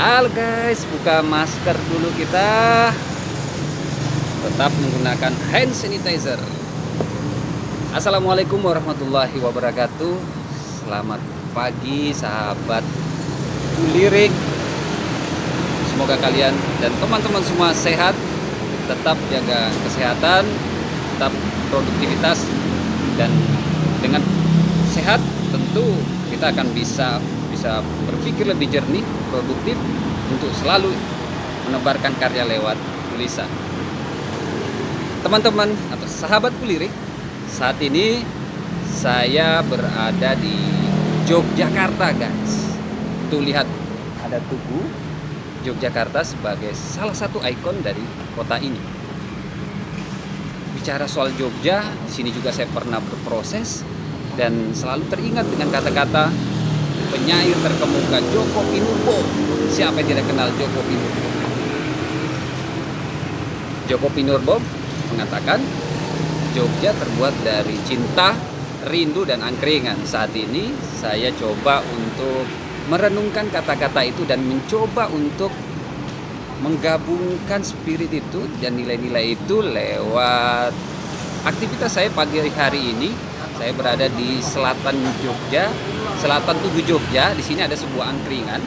Halo guys, buka masker dulu kita. Tetap menggunakan hand sanitizer. Assalamualaikum warahmatullahi wabarakatuh. Selamat pagi sahabat Kulirik. Semoga kalian dan teman-teman semua sehat. Tetap jaga kesehatan, tetap produktivitas, dan dengan sehat tentu kita akan bisa berpikir lebih jernih, produktif untuk selalu menebarkan karya lewat tulisan. Teman-teman atau sahabat Kulirik, saat ini saya berada di Yogyakarta, guys. Tuh lihat, ada Tugu Yogyakarta sebagai salah satu ikon dari kota ini. Bicara soal Jogja, di sini juga saya pernah berproses dan selalu teringat dengan kata-kata penyair terkemuka Djoko Pinurbo. Siapa yang tidak kenal Djoko Pinurbo? Djoko Pinurbo mengatakan Jogja terbuat dari cinta, rindu, dan angkringan. Saat ini saya coba untuk merenungkan kata-kata itu dan mencoba untuk menggabungkan spirit itu dan nilai-nilai itu lewat aktivitas saya pagi hari ini. Saya berada di selatan Jogja, selatan Tugu Jogja. Di sini ada sebuah angkringan.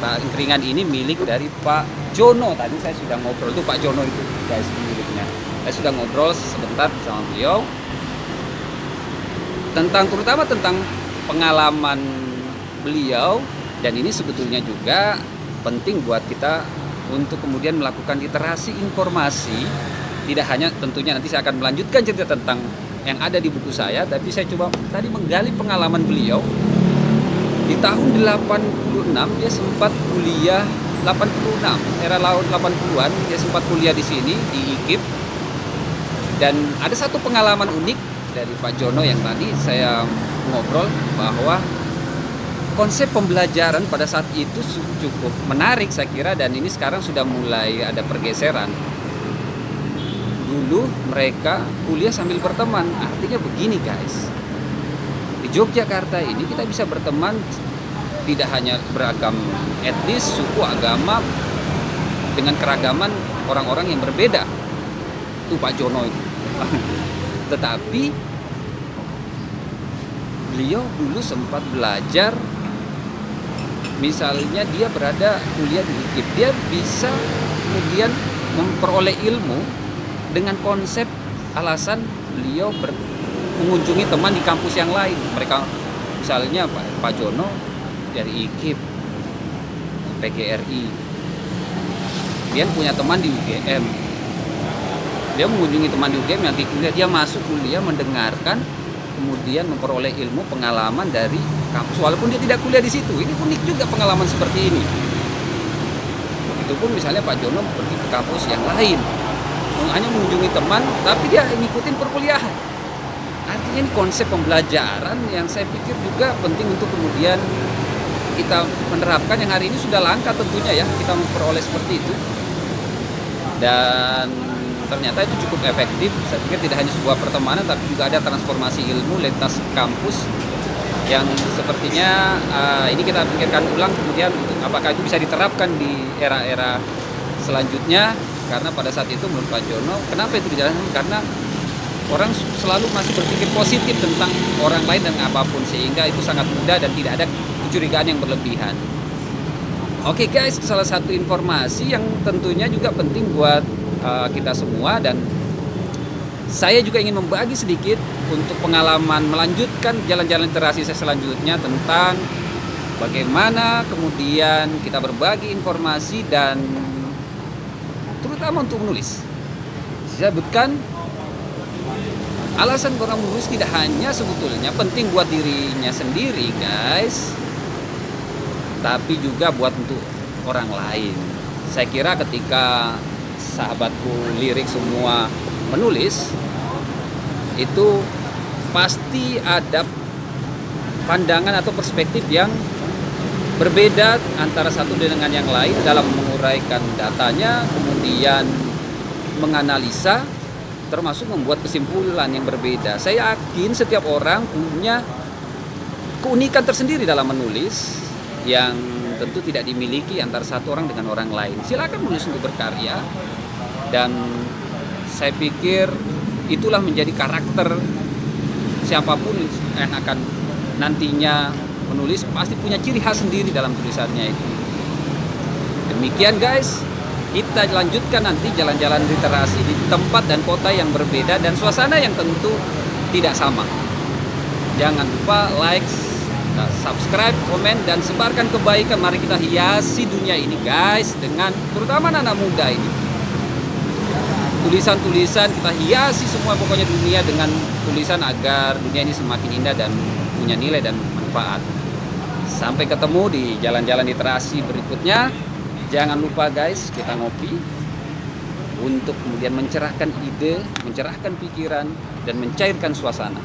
Angkringan ini milik dari Pak Jono. Tadi saya sudah ngobrol tuh, Pak Jono itu guys miliknya. Saya sudah ngobrol sebentar sama beliau terutama tentang pengalaman beliau, dan ini sebetulnya juga penting buat kita untuk kemudian melakukan literasi informasi. Tidak hanya tentunya nanti saya akan melanjutkan cerita tentang yang ada di buku saya, tapi saya coba tadi menggali pengalaman beliau. Di tahun 86 dia sempat kuliah, 86 era laut 80-an dia sempat kuliah di sini di IKIP. Dan ada satu pengalaman unik dari Pak Jono yang tadi saya ngobrol, bahwa konsep pembelajaran pada saat itu cukup menarik saya kira, dan ini sekarang sudah mulai ada pergeseran. Dulu mereka kuliah sambil berteman. Artinya begini guys, di Yogyakarta ini kita bisa berteman tidak hanya beragam etnis, suku, agama, dengan keragaman orang-orang yang berbeda. Itu Pak Jono itu. Tetapi beliau dulu sempat belajar, misalnya dia berada kuliah di IKIP, dia bisa kemudian memperoleh ilmu dengan konsep alasan beliau mengunjungi teman di kampus yang lain. Mereka misalnya Pak Jono dari IKIP, PGRI, dia punya teman di UGM, dia mengunjungi teman di UGM yang di kuliah, dia masuk kuliah mendengarkan, kemudian memperoleh ilmu pengalaman dari kampus walaupun dia tidak kuliah di situ. Ini unik juga pengalaman seperti ini. Begitupun misalnya Pak Jono pergi ke kampus yang lain, hanya mengunjungi teman, tapi dia ngikutin perkuliahan. Artinya ini konsep pembelajaran yang saya pikir juga penting untuk kemudian kita menerapkan, yang hari ini sudah langka tentunya ya, kita memperoleh seperti itu. Dan ternyata itu cukup efektif. Saya pikir tidak hanya sebuah pertemanan, tapi juga ada transformasi ilmu lintas kampus yang sepertinya ini kita pikirkan ulang kemudian apakah itu bisa diterapkan di era-era selanjutnya. Karena pada saat itu menurut Pak Jono, kenapa itu dijalankan? Karena orang selalu masih berpikir positif tentang orang lain dan apapun, sehingga itu sangat mudah dan tidak ada kecurigaan yang berlebihan. Oke guys, itu salah satu informasi yang tentunya juga penting buat kita semua, dan saya juga ingin membagi sedikit untuk pengalaman melanjutkan jalan-jalan literasi saya selanjutnya tentang bagaimana kemudian kita berbagi informasi dan terutama untuk menulis. Saya sebutkan alasan orang menulis tidak hanya sebetulnya penting buat dirinya sendiri guys, tapi juga buat untuk orang lain. Saya kira ketika sahabatku lirik semua menulis, itu pasti ada pandangan atau perspektif yang berbeda antara satu dengan yang lain dalam menguraikan datanya, kemudian menganalisa, termasuk membuat kesimpulan yang berbeda. Saya yakin setiap orang punya keunikan tersendiri dalam menulis yang tentu tidak dimiliki antara satu orang dengan orang lain. Silakan menulis untuk berkarya, dan saya pikir itulah menjadi karakter siapapun yang akan nantinya menulis, pasti punya ciri khas sendiri dalam tulisannya itu. Demikian guys, kita lanjutkan nanti jalan-jalan literasi di tempat dan kota yang berbeda dan suasana yang tentu tidak sama. Jangan lupa like, subscribe, komen, dan sebarkan kebaikan. Mari kita hiasi dunia ini guys, dengan terutama anak muda ini. Tulisan-tulisan kita hiasi semua pokoknya dunia dengan tulisan agar dunia ini semakin indah dan punya nilai dan manfaat. Sampai ketemu di jalan-jalan literasi berikutnya. Jangan lupa guys, kita ngopi untuk kemudian mencerahkan ide, mencerahkan pikiran, dan mencairkan suasana.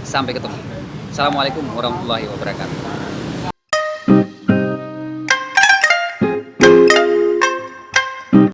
Sampai ketemu. Assalamualaikum warahmatullahi wabarakatuh.